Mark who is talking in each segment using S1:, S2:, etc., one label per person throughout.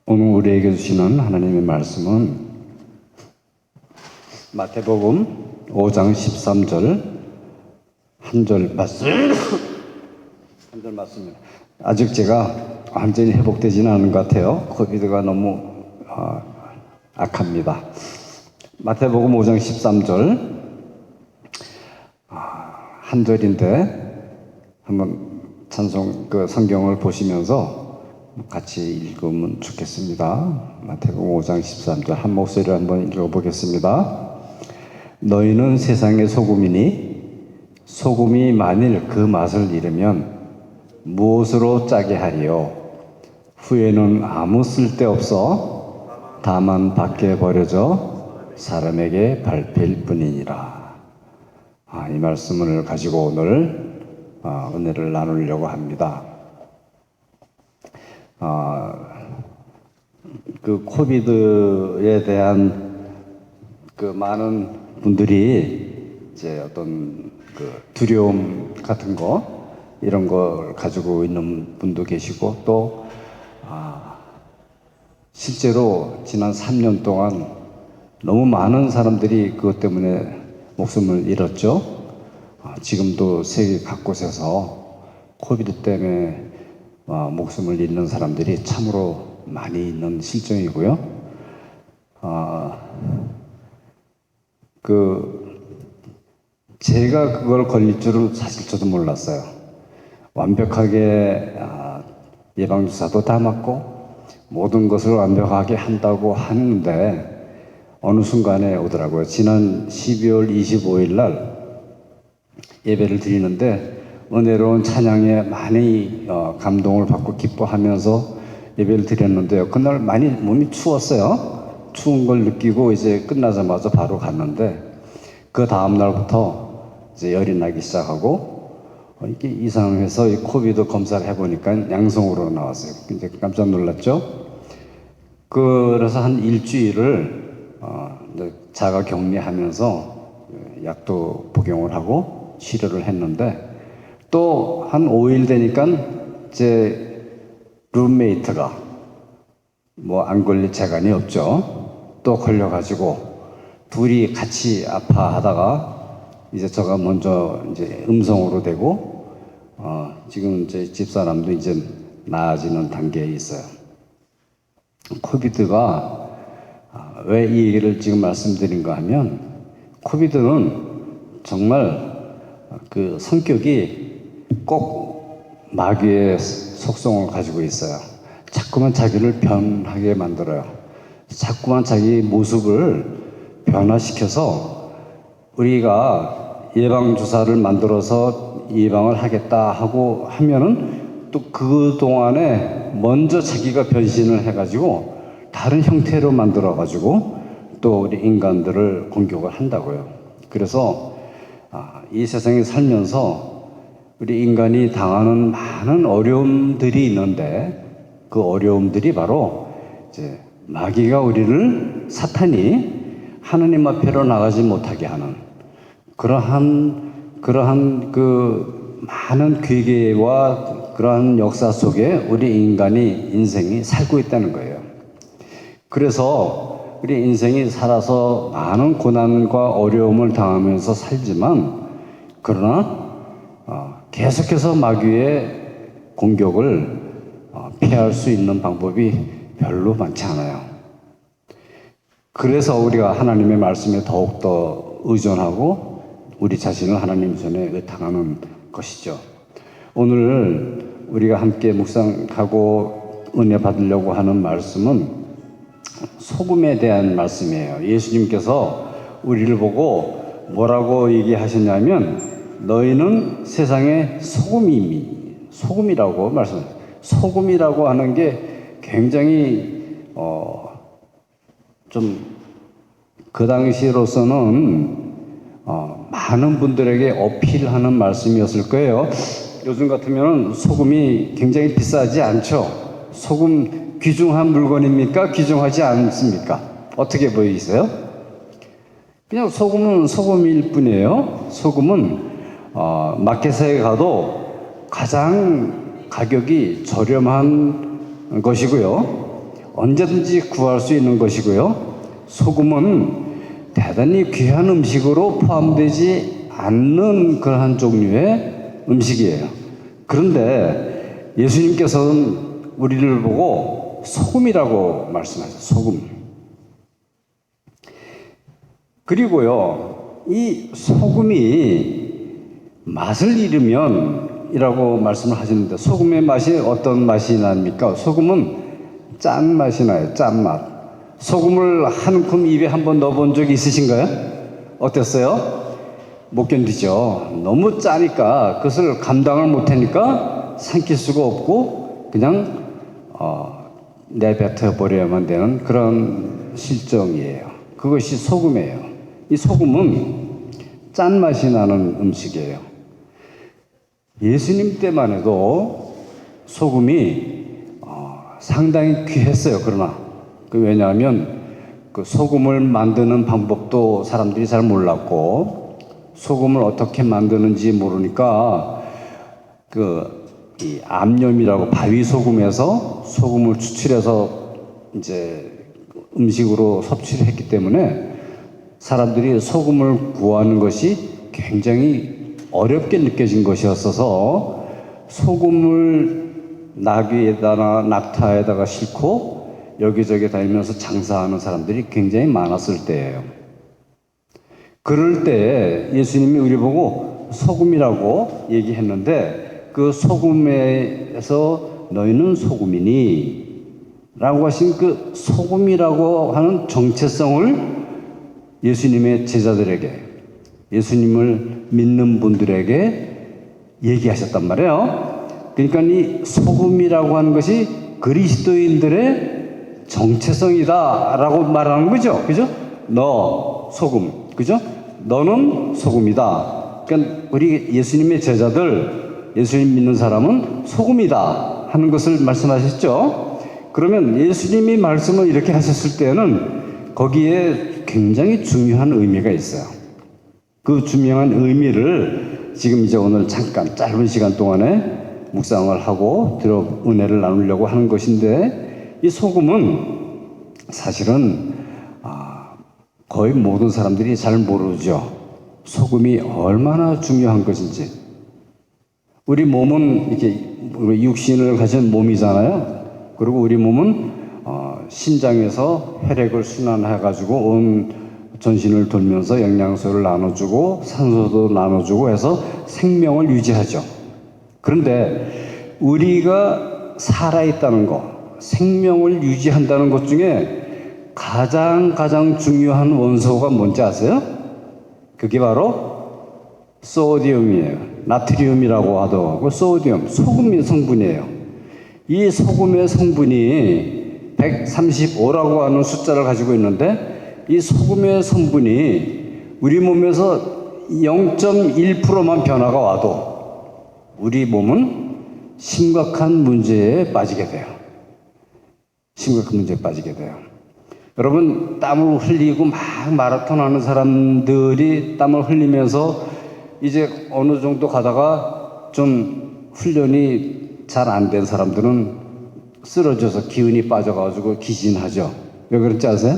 S1: 오늘 우리에게 주시는 하나님의 말씀은 마태복음 5장 13절 한 절 말씀 한 절 말씀입니다. 아직 제가 완전히 회복되지는 않은 것 같아요. 코비드가 너무 악합니다. 마태복음 5장 13절 한 절인데 한번 찬송 성경을 보시면서 같이 읽으면 좋겠습니다. 마태복음 5장 13절 한 목소리로 한번 읽어보겠습니다. 너희는 세상의 소금이니 소금이 만일 그 맛을 잃으면 무엇으로 짜게 하리요? 후에는 아무 쓸데없어 다만 밖에 버려져 사람에게 밟힐 뿐이니라. 이 말씀을 가지고 오늘 은혜를 나누려고 합니다. 코비드에 대한 많은 분들이 이제 어떤 두려움 같은 거 이런 걸 가지고 있는 분도 계시고 또 실제로 지난 3년 동안 너무 많은 사람들이 그것 때문에 목숨을 잃었죠. 지금도 세계 각곳에서 코비드 때문에 목숨을 잃는 사람들이 참으로 많이 있는 실정이고요. 제가 그걸 걸릴 줄은 사실 저도 몰랐어요. 완벽하게 예방주사도 다 맞고 모든 것을 완벽하게 한다고 하는데 어느 순간에 오더라고요. 지난 12월 25일 날 예배를 드리는데 은혜로운 찬양에 많이 감동을 받고 기뻐하면서 예배를 드렸는데요. 그날 많이 몸이 추웠어요. 추운 걸 느끼고 이제 끝나자마자 바로 갔는데 그 다음 날부터 이제 열이 나기 시작하고 이게 이상해서 이 코비드 검사를 해보니까 양성으로 나왔어요. 이제 깜짝 놀랐죠. 그래서 한 일주일을 자가 격리하면서 약도 복용을 하고 치료를 했는데 또 한 5일 되니까 제 룸메이트가 안 걸릴 재간이 없죠. 또 걸려가지고 둘이 같이 아파하다가 이제 제가 먼저 이제 음성으로 되고 지금 제 집사람도 이제 나아지는 단계에 있어요. 코비드가 왜 이 얘기를 지금 말씀드린가 하면 코비드는 정말 성격이 꼭 마귀의 속성을 가지고 있어요. 자꾸만 자기를 변하게 만들어요. 자꾸만 자기 모습을 변화시켜서 우리가 예방주사를 만들어서 예방을 하겠다 하고 하면은 또 그동안에 먼저 자기가 변신을 해가지고 다른 형태로 만들어가지고 또 우리 인간들을 공격을 한다고요. 그래서 이 세상에 살면서 우리 인간이 당하는 많은 어려움들이 있는데 그 어려움들이 바로 이제 마귀가 우리를 사탄이 하느님 앞으로 나가지 못하게 하는 그러한 많은 괴계와 그러한 역사 속에 우리 인생이 살고 있다는 거예요. 그래서 우리 인생이 살아서 많은 고난과 어려움을 당하면서 살지만 그러나 계속해서 마귀의 공격을 피할 수 있는 방법이 별로 많지 않아요. 그래서 우리가 하나님의 말씀에 더욱더 의존하고 우리 자신을 하나님 전에 의탁하는 것이죠. 오늘 우리가 함께 묵상하고 은혜 받으려고 하는 말씀은 소금에 대한 말씀이에요. 예수님께서 우리를 보고 뭐라고 얘기하셨냐면 너희는 세상의 소금이라고 말씀해요. 소금이라고 하는 게 굉장히 좀 그 당시로서는 많은 분들에게 어필하는 말씀이었을 거예요. 요즘 같으면 소금이 굉장히 비싸지 않죠. 소금 귀중한 물건입니까? 귀중하지 않습니까? 어떻게 보이세요? 그냥 소금은 소금일 뿐이에요. 소금은 마켓에 가도 가장 가격이 저렴한 것이고요. 언제든지 구할 수 있는 것이고요. 소금은 대단히 귀한 음식으로 포함되지 않는 그러한 종류의 음식이에요. 그런데 예수님께서는 우리를 보고 소금이라고 말씀하셨어요. 소금. 그리고요, 이 소금이 맛을 잃으면 이라고 말씀을 하시는데, 소금의 맛이 어떤 맛이 납니까? 소금은 짠맛이 나요. 짠맛. 소금을 한 움큼 입에 한번 넣어본 적이 있으신가요? 어땠어요? 못 견디죠. 너무 짜니까 그것을 감당을 못하니까 삼킬 수가 없고 그냥 내뱉어 버려야만 되는 그런 실정이에요. 그것이 소금이에요. 이 소금은 짠맛이 나는 음식이에요. 예수님 때만 해도 소금이 상당히 귀했어요. 그러나 왜냐하면 그 소금을 만드는 방법도 사람들이 잘 몰랐고, 소금을 어떻게 만드는지 모르니까 이 암염이라고 바위 소금에서 소금을 추출해서 이제 음식으로 섭취를 했기 때문에 사람들이 소금을 구하는 것이 굉장히 어렵게 느껴진 것이었어서 소금을 나귀에다가 낙타에다가 싣고 여기저기 다니면서 장사하는 사람들이 굉장히 많았을 때예요. 그럴 때 예수님이 우리 보고 소금이라고 얘기했는데, 그 소금에서 너희는 소금이니 라고 하신 그 소금이라고 하는 정체성을 예수님의 제자들에게, 예수님을 믿는 분들에게 얘기하셨단 말이에요. 그러니까 이 소금이라고 하는 것이 그리스도인들의 정체성이다 라고 말하는 거죠. 그죠? 너 소금. 그죠? 너는 소금이다. 그러니까 우리 예수님의 제자들, 예수님 믿는 사람은 소금이다 하는 것을 말씀하셨죠. 그러면 예수님이 말씀을 이렇게 하셨을 때는 거기에 굉장히 중요한 의미가 있어요. 그 중요한 의미를 지금 이제 오늘 잠깐 짧은 시간 동안에 묵상을 하고 은혜를 나누려고 하는 것인데, 이 소금은 사실은 거의 모든 사람들이 잘 모르죠. 소금이 얼마나 중요한 것인지. 우리 몸은 이렇게 육신을 가진 몸이잖아요. 그리고 우리 몸은 신장에서 혈액을 순환해가지고 온 전신을 돌면서 영양소를 나눠주고 산소도 나눠주고 해서 생명을 유지하죠. 그런데 우리가 살아있다는 것, 생명을 유지한다는 것 중에 가장 중요한 원소가 뭔지 아세요? 그게 바로 소디움이에요. 나트리움이라고 하도 소디움, 소금의 성분이에요. 이 소금의 성분이 135라고 하는 숫자를 가지고 있는데, 이 소금의 성분이 우리 몸에서 0.1%만 변화가 와도 우리 몸은 심각한 문제에 빠지게 돼요. 심각한 문제에 빠지게 돼요. 여러분, 땀을 흘리고 막 마라톤 하는 사람들이 땀을 흘리면서 이제 어느 정도 가다가 좀 훈련이 잘 안 된 사람들은 쓰러져서 기운이 빠져가지고 기진하죠. 왜 그런지 아세요?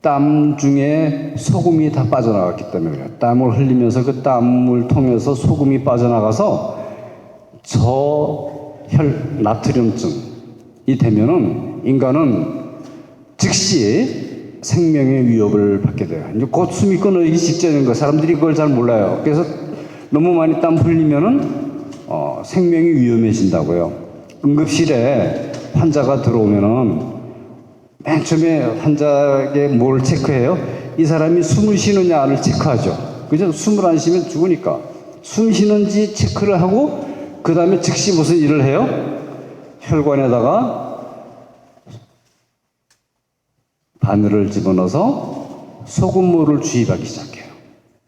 S1: 땀 중에 소금이 다 빠져나갔기 때문에 그래요. 땀을 흘리면서 그 땀을 통해서 소금이 빠져나가서 저혈 나트륨증이 되면은 인간은 즉시 생명의 위협을 받게 돼요. 이제 곧 숨이 끊어지기 직전인 거, 사람들이 그걸 잘 몰라요. 그래서 너무 많이 땀 흘리면은 생명이 위험해진다고요. 응급실에 환자가 들어오면은 맨 처음에 환자에게 뭘 체크해요? 이 사람이 숨을 쉬느냐를 체크하죠. 그죠? 숨을 안 쉬면 죽으니까. 숨 쉬는지 체크를 하고, 그 다음에 즉시 무슨 일을 해요? 혈관에다가 바늘을 집어넣어서 소금물을 주입하기 시작해요.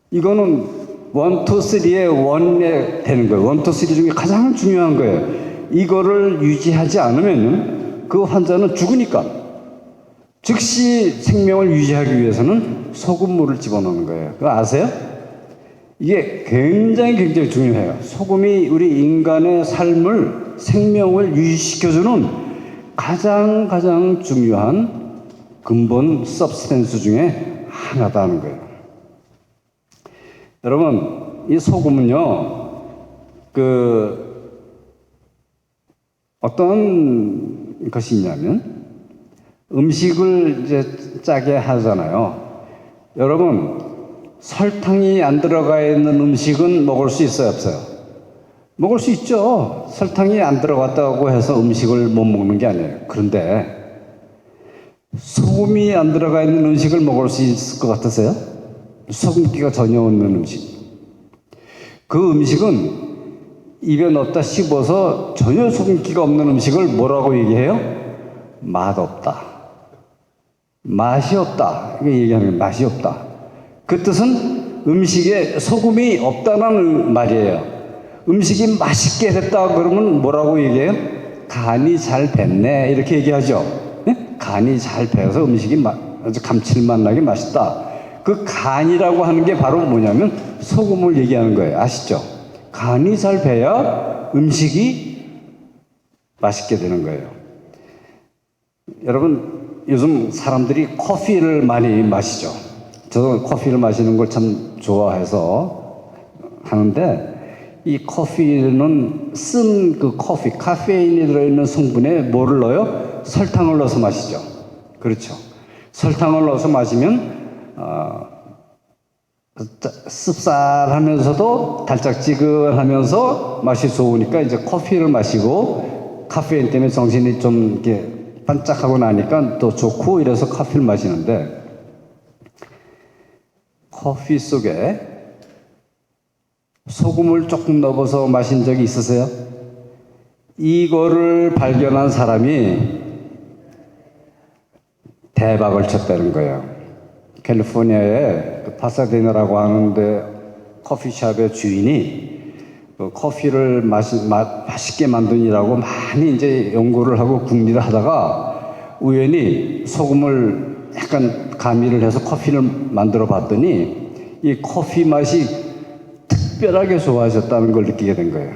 S1: 이거는 1, 2, 3의 원에 되는 거예요. 1, 2, 3 중에 가장 중요한 거예요. 이거를 유지하지 않으면 그 환자는 죽으니까 즉시 생명을 유지하기 위해서는 소금물을 집어넣는 거예요. 그거 아세요? 이게 굉장히 중요해요. 소금이 우리 인간의 삶을, 생명을 유지시켜주는 가장 중요한 근본 서브스텐스 중에 하나다는 거예요. 여러분, 이 소금은요, 어떤 것이 있냐면, 음식을 이제 짜게 하잖아요. 여러분, 설탕이 안 들어가 있는 음식은 먹을 수 있어요, 없어요? 먹을 수 있죠. 설탕이 안 들어갔다고 해서 음식을 못 먹는 게 아니에요. 그런데 소금이 안 들어가 있는 음식을 먹을 수 있을 것 같으세요? 소금기가 전혀 없는 음식. 그 음식은 입에 넣었다 씹어서 전혀 소금기가 없는 음식을 뭐라고 얘기해요? 맛없다. 맛이 없다. 이게 얘기하는 거예요. 맛이 없다. 그 뜻은 음식에 소금이 없다는 말이에요. 음식이 맛있게 됐다 그러면 뭐라고 얘기해요? 간이 잘 뱄네. 이렇게 얘기하죠. 네? 간이 잘 배서 음식이 아주 감칠맛 나게 맛있다. 그 간이라고 하는 게 바로 뭐냐면 소금을 얘기하는 거예요. 아시죠? 간이 잘 배야 음식이 맛있게 되는 거예요. 여러분, 요즘 사람들이 커피를 많이 마시죠. 저도 커피를 마시는 걸 참 좋아해서 하는데, 이 커피는 쓴 그 커피, 카페인이 들어있는 성분에 뭐를 넣어요? 설탕을 넣어서 마시죠. 그렇죠. 설탕을 넣어서 마시면 씁쓸하면서도 달짝지근하면서 맛이 좋으니까 이제 커피를 마시고, 카페인 때문에 정신이 좀 이렇게 반짝하고 나니까 또 좋고 이래서 커피를 마시는데, 커피 속에 소금을 조금 넣어서 마신 적이 있으세요? 이거를 발견한 사람이 대박을 쳤다는 거예요. 캘리포니아에 파사데나라고 하는데 커피숍의 주인이 커피를 맛있게 만드느라고 많이 이제 연구를 하고 궁리를 하다가 우연히 소금을 약간 가미를 해서 커피를 만들어 봤더니 이 커피 맛이 특별하게 좋아졌다는 걸 느끼게 된 거예요.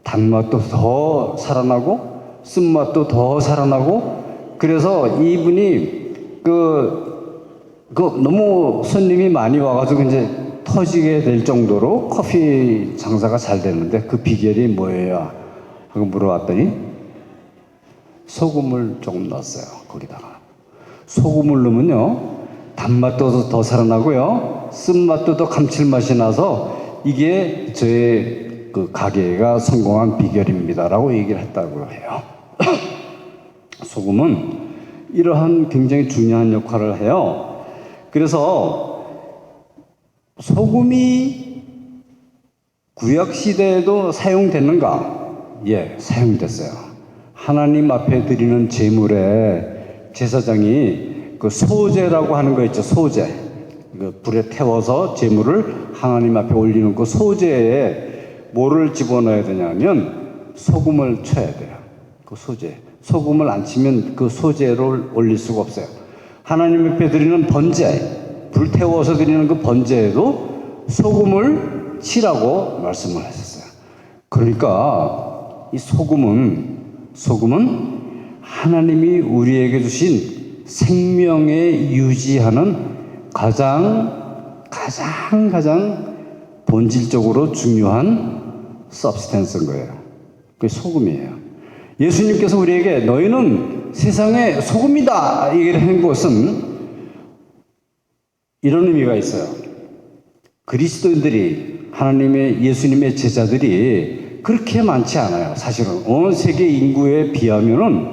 S1: 단맛도 더 살아나고 쓴맛도 더 살아나고, 그래서 이분이 너무 손님이 많이 와가지고 이제 터지게 될 정도로 커피 장사가 잘 되는데 그 비결이 뭐예요? 하고 물어봤더니 소금을 조금 넣었어요. 거기다가 소금을 넣으면요 단맛도 더 살아나고요 쓴맛도 더 감칠맛이 나서 이게 저의 그 가게가 성공한 비결입니다라고 얘기를 했다고 해요. 소금은 이러한 굉장히 중요한 역할을 해요. 그래서 소금이 구약시대에도 사용됐는가? 예, 사용됐어요. 하나님 앞에 드리는 제물에 제사장이 그 소제라고 하는 거 있죠, 소제. 그 불에 태워서 제물을 하나님 앞에 올리는 그 소제에 뭐를 집어넣어야 되냐면 소금을 쳐야 돼요. 그 소제. 소금을 안 치면 그 소제를 올릴 수가 없어요. 하나님 앞에 드리는 번제, 불 태워서 드리는 그 번제에도 소금을 치라고 말씀을 하셨어요. 그러니까 이 소금은 하나님이 우리에게 주신 생명에 유지하는 가장 본질적으로 중요한 서브스텐스인 거예요. 그게 소금이에요. 예수님께서 우리에게 너희는 세상의 소금이다 얘기를 한 것은 이런 의미가 있어요. 그리스도인들이, 예수님의 제자들이 그렇게 많지 않아요. 사실은 온 세계 인구에 비하면은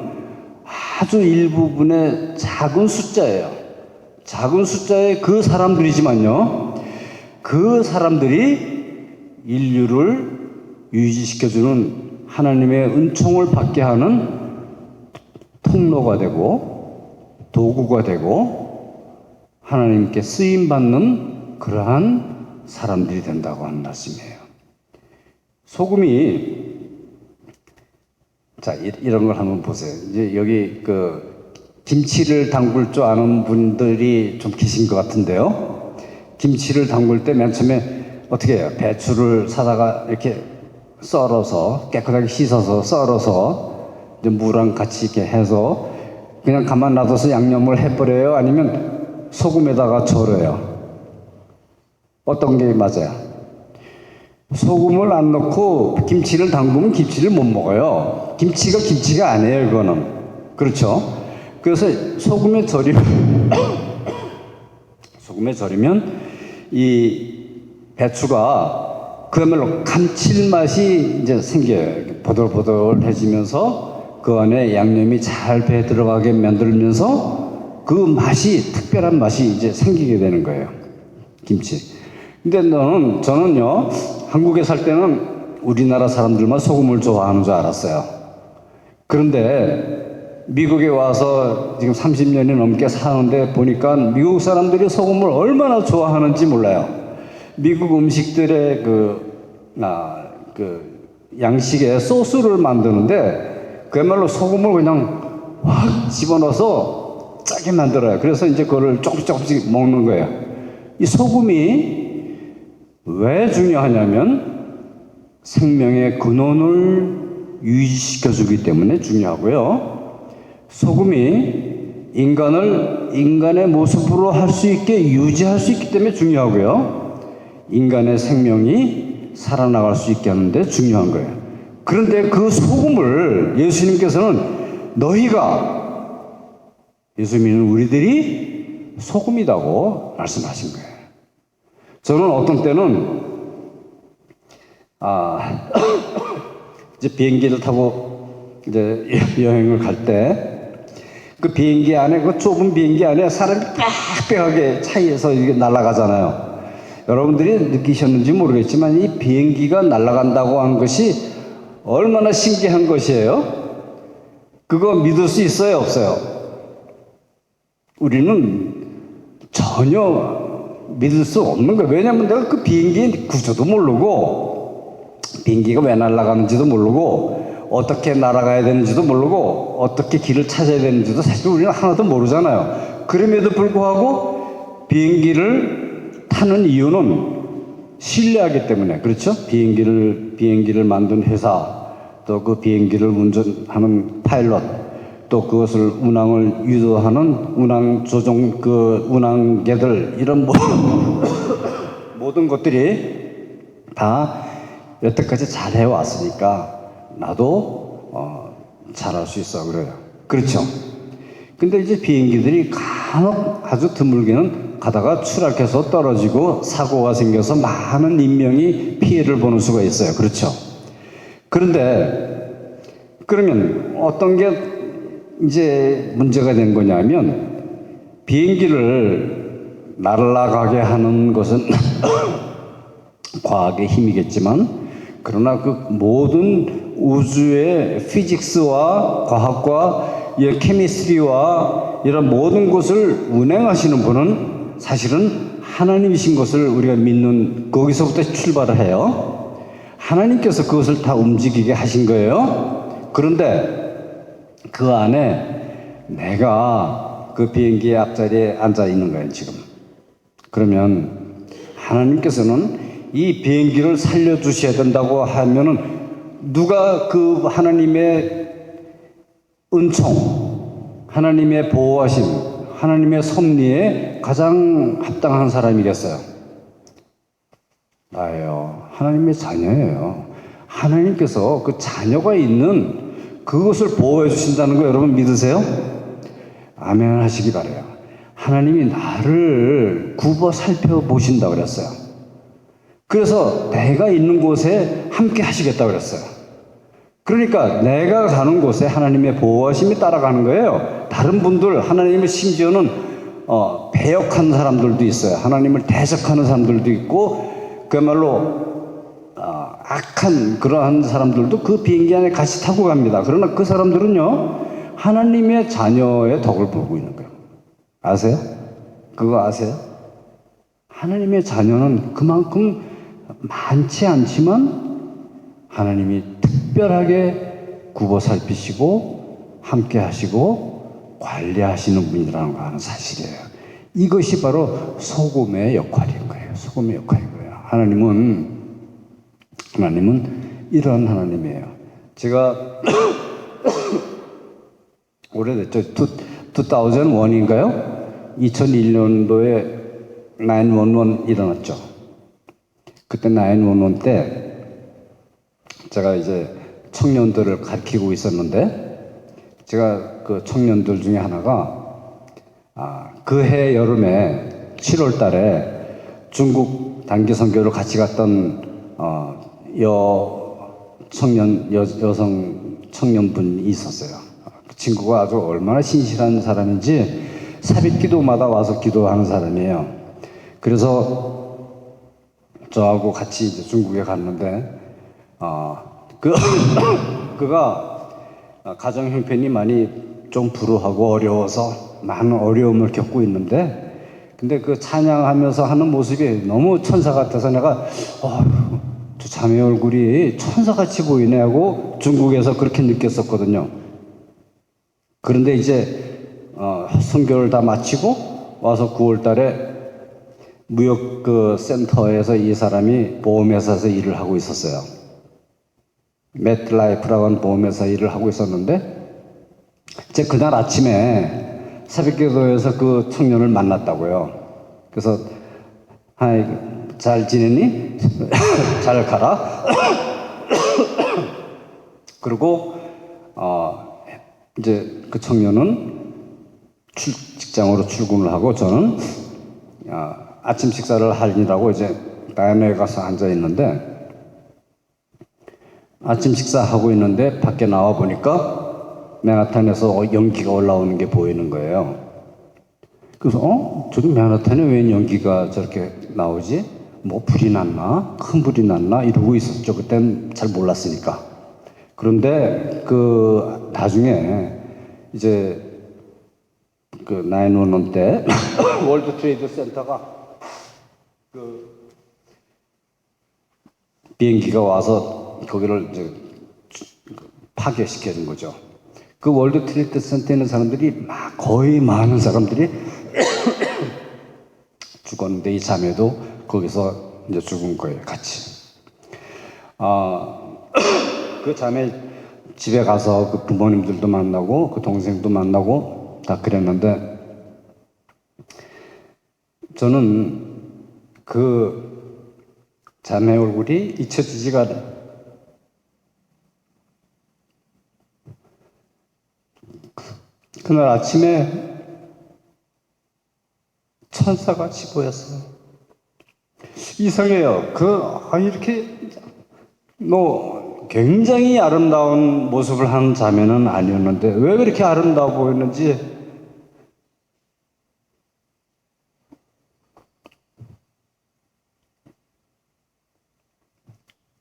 S1: 아주 일부분의 작은 숫자예요. 작은 숫자의 그 사람들이지만요, 그 사람들이 인류를 유지시켜주는 하나님의 은총을 받게 하는 통로가 되고 도구가 되고 하나님께 쓰임받는 그러한 사람들이 된다고 하는 말씀이에요. 소금이, 자, 이런 걸 한번 보세요. 이제 여기 김치를 담글 줄 아는 분들이 좀 계신 것 같은데요. 김치를 담글 때 맨 처음에 어떻게 해요? 배추를 사다가 이렇게 썰어서 깨끗하게 씻어서 썰어서 이제 무랑 같이 이렇게 해서 그냥 가만 놔둬서 양념을 해버려요? 아니면 소금에다가 절여요? 어떤 게 맞아요? 소금을 안 넣고 김치를 담그면 김치를 못 먹어요. 김치가 김치가 아니에요, 그거는. 그렇죠? 그래서 소금에 절이면 이 배추가 그야말로 감칠맛이 이제 생겨요. 보들보들해지면서 그 안에 양념이 잘 배 들어가게 만들면서 그 맛이, 특별한 맛이 이제 생기게 되는 거예요. 김치. 근데 저는요, 한국에 살 때는 우리나라 사람들만 소금을 좋아하는 줄 알았어요. 그런데 미국에 와서 지금 30년이 넘게 사는데 보니까 미국 사람들이 소금을 얼마나 좋아하는지 몰라요. 미국 음식들의 양식에 소스를 만드는데 그야말로 소금을 그냥 확 집어넣어서 짜게 만들어요. 그래서 이제 그거를 조금씩 먹는 거예요. 이 소금이 왜 중요하냐면 생명의 근원을 유지시켜주기 때문에 중요하고요. 소금이 인간의 모습으로 할 수 있게 유지할 수 있기 때문에 중요하고요. 인간의 생명이 살아나갈 수 있게 하는데 중요한 거예요. 그런데 그 소금을 예수님께서는 예수 믿는 우리들이 소금이라고 말씀하신 거예요. 저는 어떤 때는 이제 비행기를 타고 이제 여행을 갈 때 그 비행기 안에 그 좁은 비행기 안에 사람이 빽빽하게 차이에서 이게 날아가잖아요. 여러분들이 느끼셨는지 모르겠지만 이 비행기가 날아간다고 하는 것이 얼마나 신기한 것이에요. 그거 믿을 수 있어요, 없어요? 우리는 전혀 믿을 수 없는 거예요. 왜냐하면 내가 그 비행기의 구조도 모르고 비행기가 왜 날아가는지도 모르고 어떻게 날아가야 되는지도 모르고 어떻게 길을 찾아야 되는지도 사실 우리는 하나도 모르잖아요. 그럼에도 불구하고 비행기를 타는 이유는 신뢰하기 때문에, 그렇죠? 비행기를 만든 회사, 또 그 비행기를 운전하는 파일럿, 또 그것을 운항을 유도하는 운항계들, 이런 모든 것들이 다 여태까지 잘 해왔으니까 나도 잘할 수 있어 그래요. 그렇죠? 근데 이제 비행기들이 간혹 아주 드물게는 가다가 추락해서 떨어지고 사고가 생겨서 많은 인명이 피해를 보는 수가 있어요. 그렇죠? 그런데 그러면 어떤 게 이제 문제가 된 거냐면 비행기를 날아가게 하는 것은 과학의 힘이겠지만 그러나 그 모든 우주의 피직스와 과학과 케미스트리와 이런 모든 것을 운행하시는 분은 사실은 하나님이신 것을 우리가 믿는 거기서부터 출발을 해요. 하나님께서 그것을 다 움직이게 하신 거예요. 그런데 그 안에 내가 그 비행기의 앞자리에 앉아 있는 거예요, 지금. 그러면 하나님께서는 이 비행기를 살려주셔야 된다고 하면은 누가 그 하나님의 은총, 하나님의 보호하심, 하나님의 섭리에 가장 합당한 사람이겠어요? 나예요. 하나님의 자녀예요. 하나님께서 그 자녀가 있는 그것을 보호해 주신다는 거 여러분 믿으세요? 아멘 하시기 바라요. 하나님이 나를 굽어 살펴보신다 그랬어요. 그래서 내가 있는 곳에 함께 하시겠다 그랬어요. 그러니까 내가 가는 곳에 하나님의 보호하심이 따라가는 거예요. 다른 분들, 하나님을 심지어는 배역한 사람들도 있어요. 하나님을 대적하는 사람들도 있고 그야말로 악한 그러한 사람들도 그 비행기 안에 같이 타고 갑니다. 그러나 그 사람들은요 하나님의 자녀의 덕을 보고 있는 거예요. 아세요? 그거 아세요? 하나님의 자녀는 그만큼 많지 않지만 하나님이 특별하게 굽어 살피시고 함께 하시고 관리하시는 분이라는 거 하는 사실이에요. 이것이 바로 소금의 역할인 거예요. 소금의 역할인 거예요. 하나님은 이런 하나님이에요. 제가 오래됐죠. 2001인가요? 2001년도에 911 일어났죠. 그때 911 때 제가 이제 청년들을 가르치고 있었는데, 제가 그 청년들 중에 하나가 그 해 여름에 7월 달에 중국 단기 선교를 같이 갔던 여성 청년분이 있었어요. 그 친구가 아주 얼마나 신실한 사람인지 삽입 기도마다 와서 기도하는 사람이에요. 그래서 저하고 같이 이제 중국에 갔는데, 그가 가정 형편이 많이 좀 불우하고 어려워서 많은 어려움을 겪고 있는데, 근데 그 찬양하면서 하는 모습이 너무 천사 같아서 내가 저 자매 얼굴이 천사같이 보이네 하고 중국에서 그렇게 느꼈었거든요. 그런데 이제 선교를 다 마치고 와서 9월 달에 무역 그 센터에서 이 사람이 보험회사에서 일을 하고 있었어요. 맷라이프라고 하는 보험회사 일을 하고 있었는데, 이제 그날 아침에 새벽기도에서 그 청년을 만났다고요. 그래서 잘 지내니? 잘 가라. 그리고 이제 그 청년은 직장으로 출근을 하고, 저는 아침 식사를 하려고 이제 다이너에 가서 앉아 있는데, 아침 식사하고 있는데 밖에 나와 보니까 맨하탄에서 연기가 올라오는 게 보이는 거예요. 그래서 저기 맨하탄에 왜 연기가 저렇게 나오지? 뭐 불이 났나? 큰 불이 났나? 이러고 있었죠. 그땐 잘 몰랐으니까. 그런데 그 나중에 이제 그 911 때 월드 트레이드 센터가 그 비행기가 와서 거기를 이제 파괴시키는 거죠. 그 월드 트레이드 센터에 있는 사람들이 거의 많은 사람들이 죽었는데, 이 자매도 거기서 이제 죽은 거예요, 같이. 그 자매 집에 가서 그 부모님들도 만나고 그 동생도 만나고 다 그랬는데, 저는 그 자매 얼굴이 잊혀지지가 않아요. 그날 아침에 천사같이 보였어요. 이상해요. 이렇게 굉장히 아름다운 모습을 하는 자매는 아니었는데 왜 그렇게 아름다워 보였는지,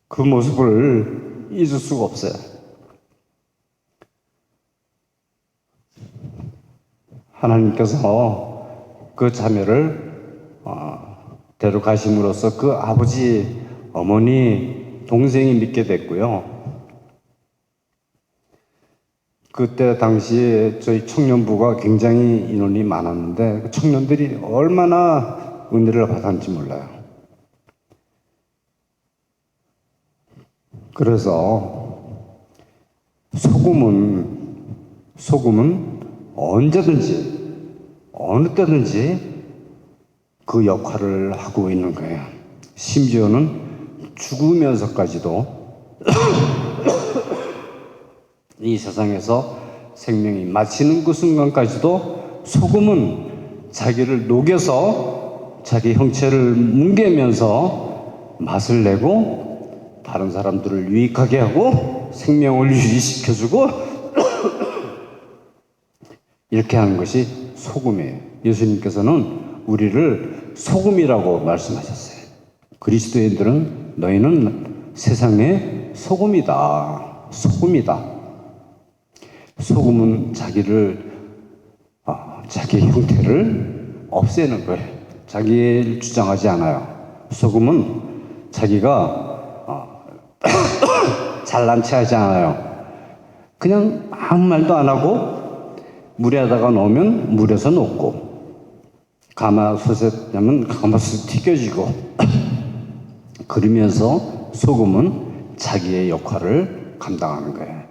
S1: 그 모습을 잊을 수가 없어요. 하나님께서 그 자매를 데려가심으로써 그 아버지, 어머니, 동생이 믿게 됐고요. 그때 당시에 저희 청년부가 굉장히 인원이 많았는데 그 청년들이 얼마나 은혜를 받았는지 몰라요. 그래서 소금은 언제든지 어느 때든지 그 역할을 하고 있는 거예요. 심지어는 죽으면서까지도 이 세상에서 생명이 마치는 그 순간까지도 소금은 자기를 녹여서 자기 형체를 뭉개면서 맛을 내고 다른 사람들을 유익하게 하고 생명을 유지시켜주고 이렇게 하는 것이 소금이에요. 예수님께서는 우리를 소금이라고 말씀하셨어요. 그리스도인들은 너희는 세상의 소금이다. 소금이다. 소금은 자기 형태를 없애는 거예요. 자기를 주장하지 않아요. 소금은 자기가 잘난 체 하지 않아요. 그냥 아무 말도 안 하고 물에다가 넣으면 물에서 녹고, 가마솥에 넣으면 가마솥 튀겨지고 그러면서 소금은 자기의 역할을 감당하는 거예요.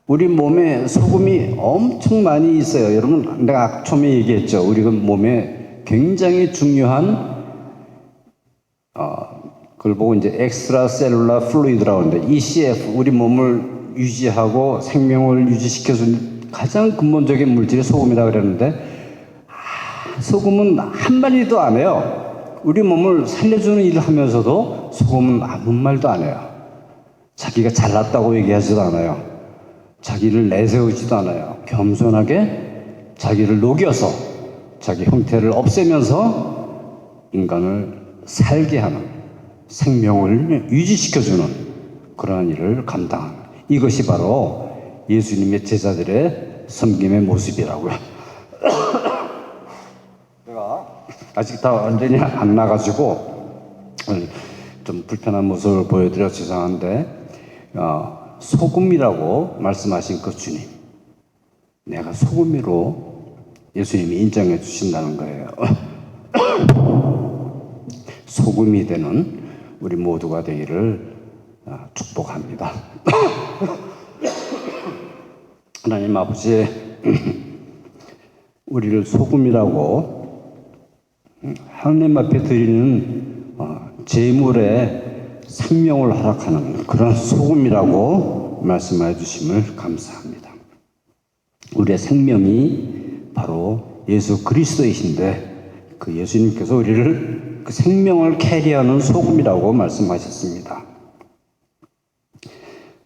S1: 우리 몸에 소금이 엄청 많이 있어요. 여러분, 내가 처음에 얘기했죠. 우리 몸에 굉장히 중요한 그걸 보고 이제 엑스트라 셀룰라 플루이드라고 하는데 ECF, 우리 몸을 유지하고 생명을 유지시켜주는 가장 근본적인 물질이 소금이라고 그랬는데 소금은 한마디도 안 해요. 우리 몸을 살려주는 일을 하면서도 소금은 아무 말도 안 해요. 자기가 잘났다고 얘기하지도 않아요. 자기를 내세우지도 않아요. 겸손하게 자기를 녹여서 자기 형태를 없애면서 인간을 살게 하는, 생명을 유지시켜주는 그러한 일을 감당하는, 이것이 바로 예수님의 제자들의 섬김의 모습이라고요. 제가 아직 다 완전히 안 나가지고 좀 불편한 모습을 보여드려 죄송한데, 소금이라고 말씀하신 그 주님, 내가 소금으로 예수님이 인정해 주신다는 거예요. 소금이 되는 우리 모두가 되기를 축복합니다. 하나님 아버지, 우리를 소금이라고 하나님 앞에 드리는 제물에 생명을 허락하는 그런 소금이라고 말씀해 주심을 감사합니다. 우리의 생명이 바로 예수 그리스도이신데 그 예수님께서 우리를 그 생명을 캐리하는 소금이라고 말씀하셨습니다.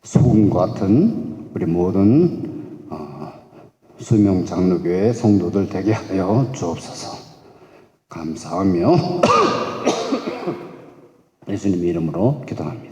S1: 소금과 같은 우리 모든 수명장로교회 성도들 되게 하여 주옵소서. 감사하며 예수님 이름으로 기도합니다.